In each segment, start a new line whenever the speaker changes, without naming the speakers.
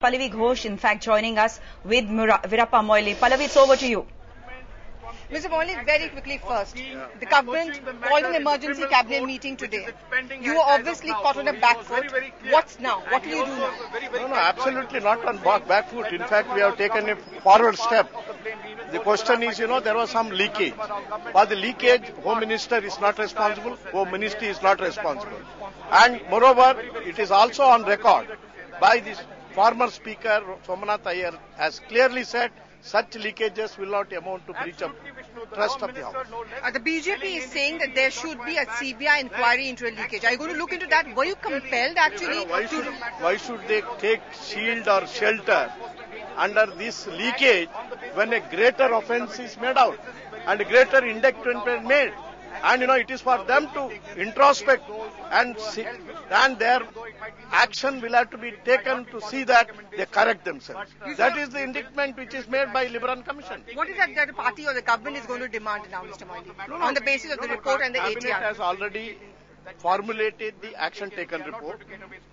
Pallavi Ghosh, in fact, joining us with Virappa Moily. Pallavi, it's over to you.
Mr. Moily, very quickly first. The government called an emergency cabinet meeting today. You are obviously caught on a back foot. What's now? What will you do now?
No, absolutely not on back foot. In fact, we have taken a forward step. The question is, there was some leakage. For the leakage, Home Minister is not responsible, Home Ministry is not responsible. And moreover, it is also on record by this former Speaker, Somanath Iyer, has clearly said such leakages will not amount to breach of trust of the House.
The BJP is saying that there should be a CBI inquiry into a leakage. Are you going to look into that? Were you compelled actually
Why should they take shield or shelter under this leakage when a greater offence is made out and a greater indictment is made? And it is for them to introspect and see, and their action will have to be taken to see that they correct themselves. That is the indictment which is made by Liberal Commission.
What is that the party or the government is going to demand now, Mr. Moily, on the basis of the report and the ATR?
Cabinet has already formulated the action taken report,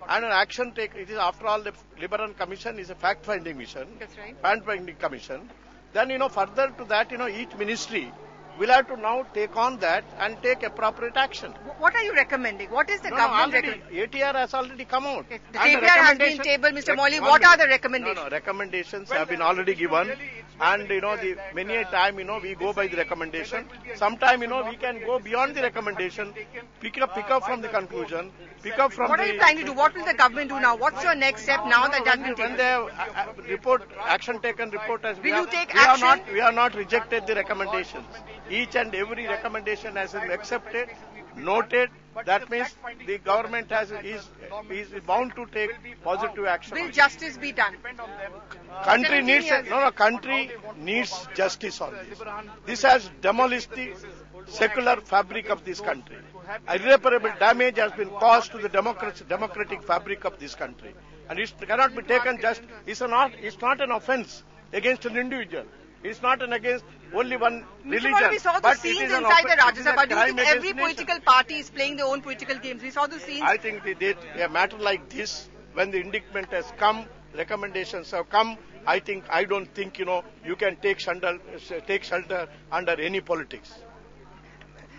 and an action taken. It is, after all, the Liberal Commission is a fact-finding mission.
That's right.
Fact-finding commission. Then further to that, each ministry will have to now take on that and take appropriate action.
What are you recommending? What is the government recommending?
ATR has already come out.
Yes, the ATR has been tabled, Mr. Moily. What are the recommendations?
Recommendations have been already given. And, many a time, we go by the recommendation. Sometime, we can go beyond the recommendation, pick up from the conclusion, pick up from
What are you planning to do? What will the government do now? What's your next step now that has been taken?
When the report, action taken report has been...
Will you take action?
We have not rejected the recommendations. Each and every recommendation has been accepted, noted. That means the government is bound to take positive action.
Will justice be done?
Country needs justice on this. This has demolished the secular fabric of this country. Irreparable damage has been caused to the democratic fabric of this country, and it cannot be taken just. It's not an offence against an individual. It's not against only one religion.
Mr. We saw the scenes inside the Rajya Sabha. Do you think every political party is playing their own political games? We saw the scenes.
I think a matter like this, when the indictment has come, recommendations have come, I don't think, you can take shelter under any politics.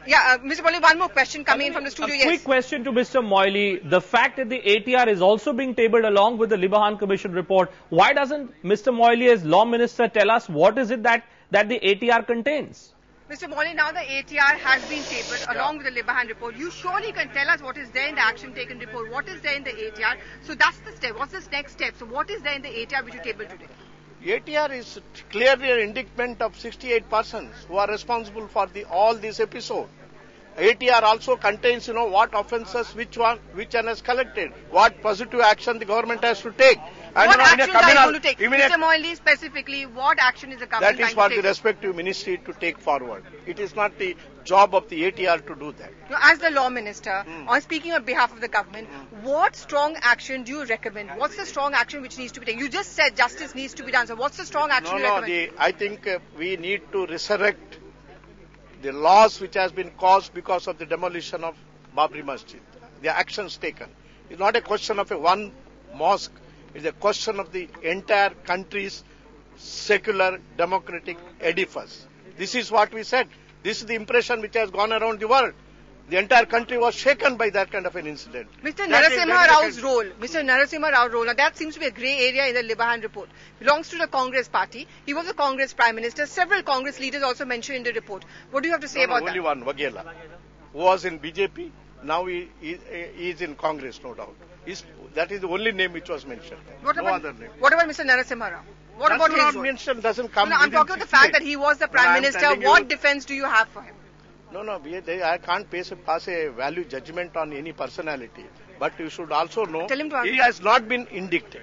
Yeah, Mr. Moily, one more question coming in from the studio.
A quick question to Mr. Moily. The fact that the ATR is also being tabled along with the Libahan Commission report, why doesn't Mr. Moily as Law Minister tell us what is it that the ATR contains?
Mr. Moily, now the ATR has been tabled along with the Libahan report. You surely can tell us what is there in the action taken report, what is there in the ATR. So that's the step. What's the next step? So what is there in the ATR which you tabled today?
ATR is clearly an indictment of 68 persons who are responsible for all this episode. ATR also contains, what offences, which one has collected, what positive action the government has to take. And
what actions are you going to take? Mr. Moily, specifically, what action is the government
going to take? That is for the respective ministry to take forward. It is not the job of the ATR to do that.
Now, as the Law Minister, on speaking on behalf of the government, what strong action do you recommend? What's the strong action which needs to be taken? You just said justice needs to be done. So what's the strong action you recommend?
I think we need to resurrect the loss which has been caused because of the demolition of BABRI Masjid. The actions taken. It's not a question of one mosque. It's a question of the entire country's secular democratic edifice. This is what we said. This is the impression which has gone around the world. The entire country was shaken by that kind of an incident.
Mr. Narasimha Rao's role. Mr. Narasimha Rao's role. Now that seems to be a grey area in the Libahan report. Belongs to the Congress party. He was the Congress Prime Minister. Several Congress leaders also mentioned in the report. What do you have to say about that?
Only one, Waghela, who was in BJP. Now he is in Congress, no doubt. That is the only name which was mentioned.
What
no
about,
other name.
What about Mr. Narasimha Rao? What about his role?
Mentioned doesn't come.
No, I'm talking about the fact that he was the Prime Minister. What defense do you have for him?
No, I can't pass a value judgment on any personality. But you should also know he has not been indicted.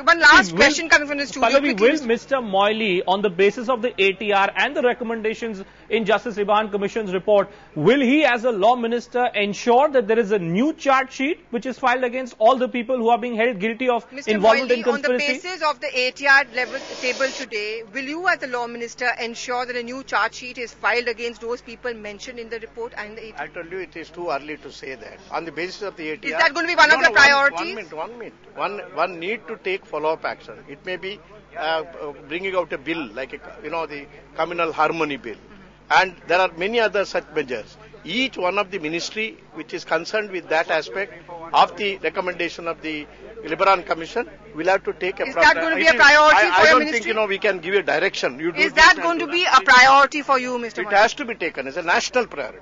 One last question coming from the studio.
Pallavi, will Mr. Moily, on the basis of the ATR and the recommendations in Justice Libahan Commission's report, will he as a law minister ensure that there is a new charge sheet which is filed against all the people who are being held guilty of involvement in conspiracy?
On the basis of the ATR table today, will you as a law minister ensure that a new charge sheet is filed against those people mentioned in the report and the ATR?
I told you it is too early to say that. On the basis of the ATR...
Is that going to be one of the priorities?
One minute. One need to take follow-up action. It may be bringing out a bill like the communal harmony bill, and there are many other such measures. Each one of the ministry which is concerned with that aspect of the recommendation of the Liberan Commission will have to take a.
Is that going to be a priority for your ministry?
I don't think we can give a direction.
Is that going to be a priority for you, Mr.
It has to be taken as a national priority.